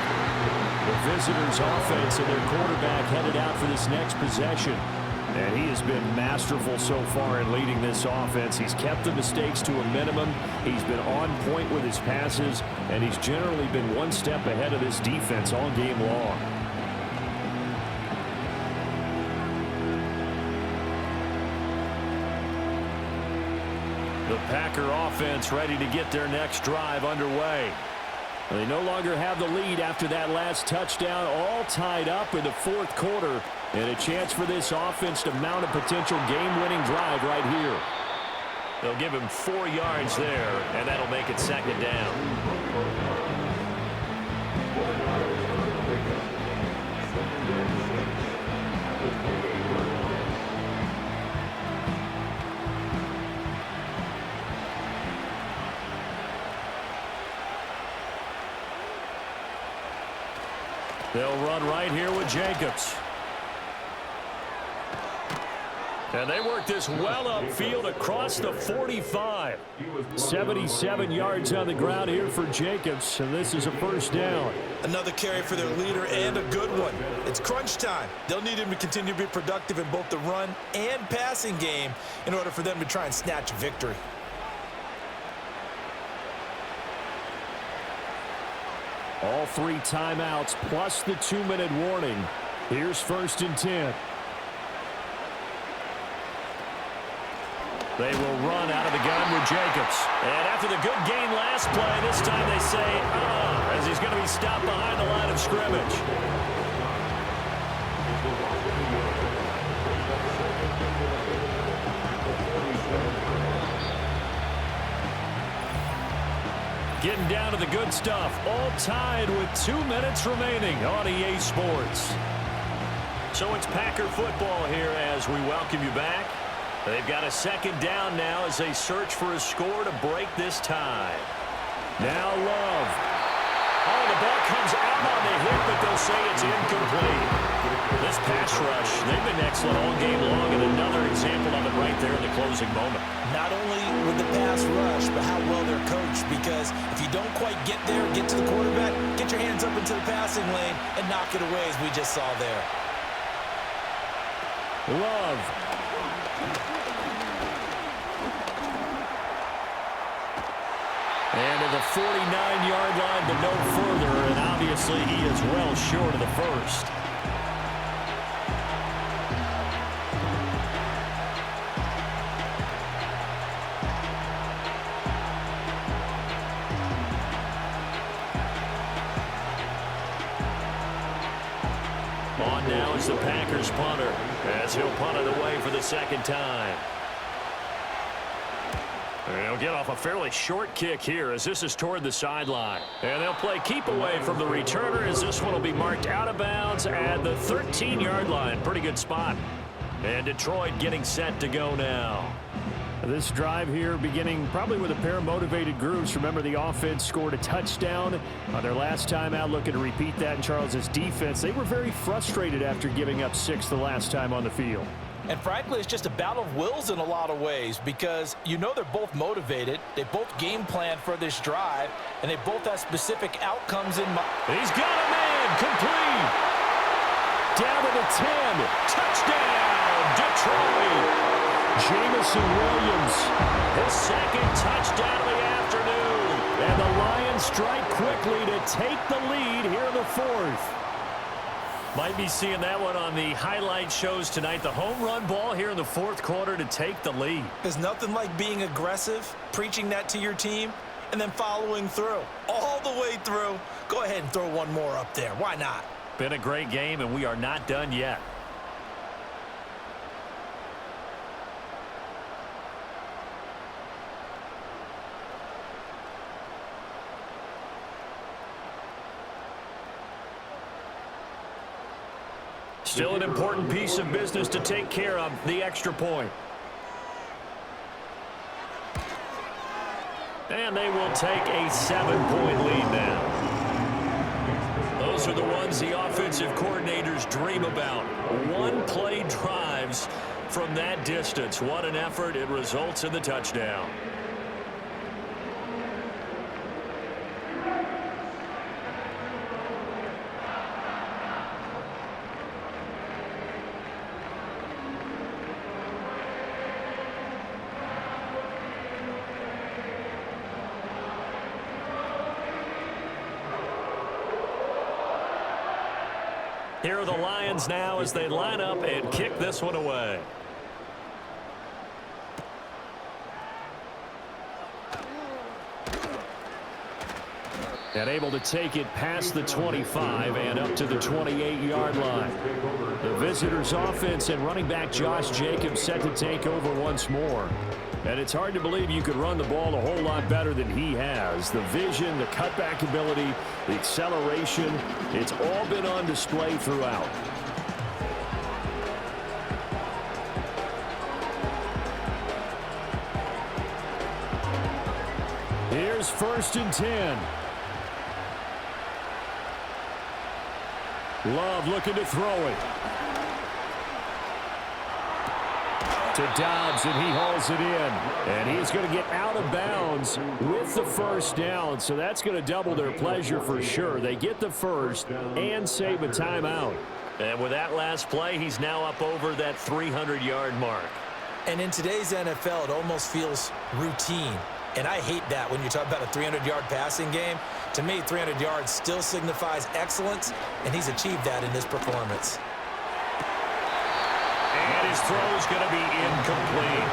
The visitors' offense and their quarterback headed out for this next possession. And he has been masterful so far in leading this offense. He's kept the mistakes to a minimum. He's been on point with his passes. And he's generally been one step ahead of this defense all game long. The Packer offense ready to get their next drive underway. They no longer have the lead after that last touchdown, all tied up in the fourth quarter, and a chance for this offense to mount a potential game-winning drive right here. They'll give him 4 yards there, and that'll make it second down. They'll run right here with Jacobs. And they work this well upfield across the 45. 77 yards on the ground here for Jacobs, and this is a first down. Another carry for their leader and a good one. It's crunch time. They'll need him to continue to be productive in both the run and passing game in order for them to try and snatch a victory. All 3 timeouts plus the 2-minute warning. Here's 1st and 10. They will run out of the gun with Jacobs. And after the good gain last play, this time they say, as he's going to be stopped behind the line of scrimmage. Getting down to the good stuff. All tied with 2 minutes remaining on EA Sports. So it's Packer football here as we welcome you back. They've got a second down now as they search for a score to break this tie. Now Love. Oh, the ball comes out on the hit, but they'll say it's incomplete. This pass rush, they've been excellent all game long, and another example of it right there in the closing moment. Not only with the pass rush, but how well they're coached, because if you don't quite get there, get to the quarterback, get your hands up into the passing lane and knock it away as we just saw there. Love. And to the 49-yard line, but no further, and obviously he is well short of the first. On now is the Packers punter, as he'll punt it away for the second time. They'll get off a fairly short kick here as this is toward the sideline. And they'll play keep away from the returner as this one will be marked out of bounds at the 13-yard line. Pretty good spot. And Detroit getting set to go now. This drive here beginning probably with a pair of motivated groups. Remember, the offense scored a touchdown on their last time out, looking to repeat that in Charles's defense. They were very frustrated after giving up 6 the last time on the field. And frankly, it's just a battle of wills in a lot of ways because you know they're both motivated. They both game plan for this drive, and they both have specific outcomes in mind. He's got a man complete. Down to the 10. Touchdown, Detroit. Jameson Williams. His second touchdown of the afternoon. And the Lions strike quickly to take the lead here in the 4th. Might be seeing that one on the highlight shows tonight. The home run ball here in the 4th quarter to take the lead. There's nothing like being aggressive, preaching that to your team, and then following through. All the way through. Go ahead and throw one more up there. Why not? Been a great game, and we are not done yet. Still an important piece of business to take care of, the extra point. And they will take a 7-point lead now. Those are the ones the offensive coordinators dream about. One-play drives from that distance. What an effort. It results in the touchdown. Here are the Lions now as they line up and kick this one away. And able to take it past the 25 and up to the 28-yard line. The visitors' offense and running back Josh Jacobs set to take over once more. And it's hard to believe you could run the ball a whole lot better than he has. The vision, the cutback ability, the acceleration, it's all been on display throughout. Here's 1st and 10. Love looking to throw it. To Dobbs, and he hauls it in. And he's going to get out of bounds with the 1st down, so that's going to double their pleasure for sure. They get the 1st and save a timeout. And with that last play, he's now up over that 300-yard mark. And in today's NFL, it almost feels routine. And I hate that when you talk about a 300-yard passing game. To me, 300 yards still signifies excellence, and he's achieved that in this performance. And his throw's going to be incomplete.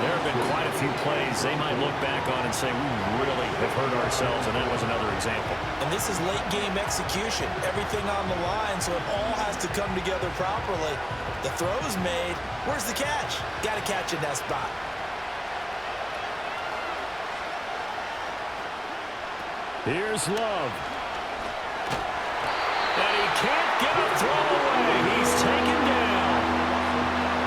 There have been quite a few plays they might look back on and say, we really have hurt ourselves, and that was another example. And this is late-game execution. Everything on the line, so it all has to come together properly. The throw's made. Where's the catch? Got to catch in that spot. Here's Love. And he can't get a throw away. He's taken down.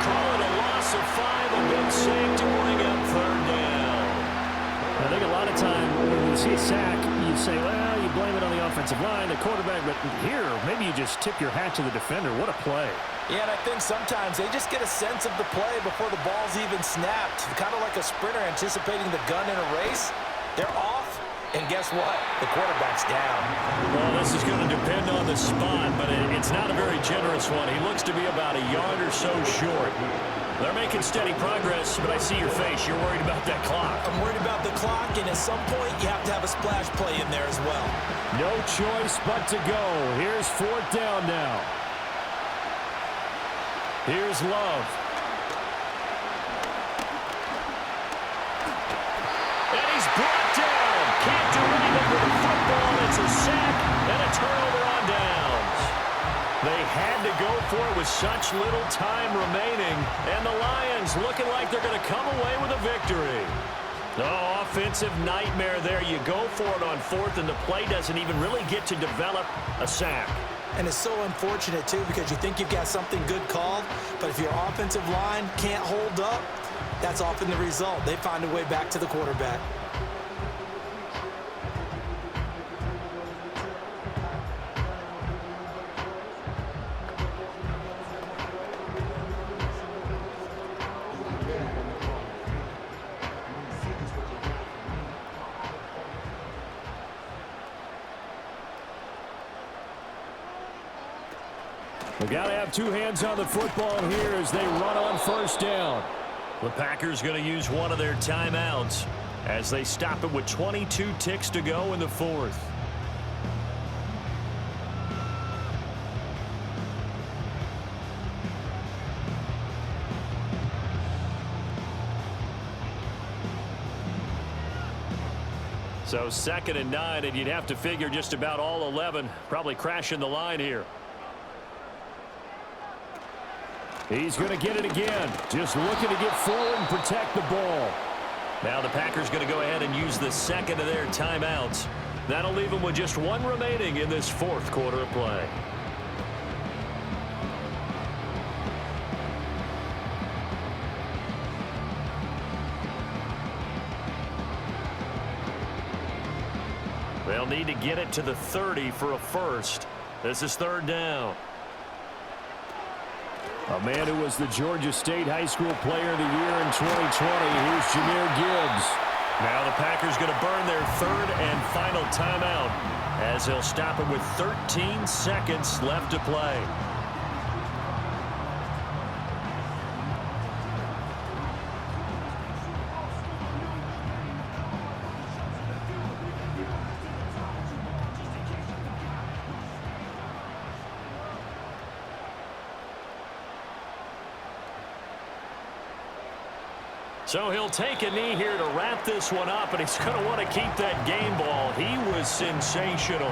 Call it a loss of 5, a big save to bring up 3rd down. I think a lot of time when you see a sack, you say, well, you blame it on the offensive line, the quarterback, but here, maybe you just tip your hat to the defender. What a play. Yeah, and I think sometimes they just get a sense of the play before the ball's even snapped. Kind of like a sprinter anticipating the gun in a race. They're off. And guess what? The quarterback's down. Well, this is going to depend on the spot, but it's not a very generous one. He looks to be about a yard or so short. They're making steady progress, but I see your face. You're worried about that clock. I'm worried about the clock, and at some point, you have to have a splash play in there as well. No choice but to go. Here's 4th down now. Here's Love. And he's brought down. Can't do anything with the football. It's a sack and a turnover on downs. They had to go for it with such little time remaining, and the Lions looking like they're going to come away with a victory. Oh, offensive nightmare there. You go for it on 4th, and the play doesn't even really get to develop a sack. And it's so unfortunate, too, because you think you've got something good called, but if your offensive line can't hold up, that's often the result. They find a way back to the quarterback. They've got to have two hands on the football here as they run on first down. The Packers going to use one of their timeouts as they stop it with 22 ticks to go in the fourth. So 2nd and 9, and you'd have to figure just about all 11 probably crashing the line here. He's going to get it again. Just looking to get forward and protect the ball. Now the Packers going to go ahead and use the second of their timeouts. That'll leave them with just one remaining in this fourth quarter of play. They'll need to get it to the 30 for a first. This is 3rd down. A man who was the Georgia State High School Player of the Year in 2020. Here's Jahmyr Gibbs. Now the Packers going to burn their 3rd and final timeout as they'll stop it with 13 seconds left to play. So he'll take a knee here to wrap this one up, and he's going to want to keep that game ball. He was sensational.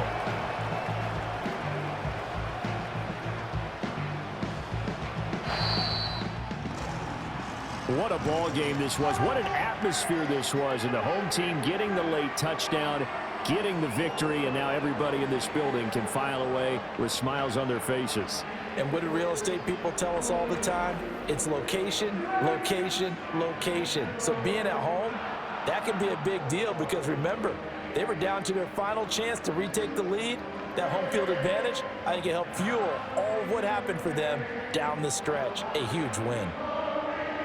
What a ball game this was. What an atmosphere this was. And the home team getting the late touchdown, getting the victory, and now everybody in this building can file away with smiles on their faces. And what do real estate people tell us all the time? It's location, location, location. So being at home, that can be a big deal because remember, they were down to their final chance to retake the lead. That home field advantage, I think it helped fuel all of what happened for them down the stretch. A huge win.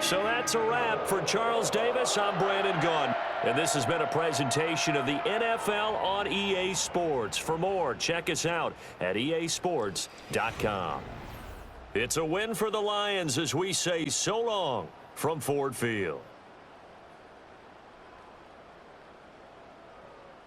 So that's a wrap for Charles Davis. I'm Brandon Gaudin, and this has been a presentation of the NFL on EA Sports. For more, check us out at easports.com. It's a win for the Lions as we say so long from Ford Field.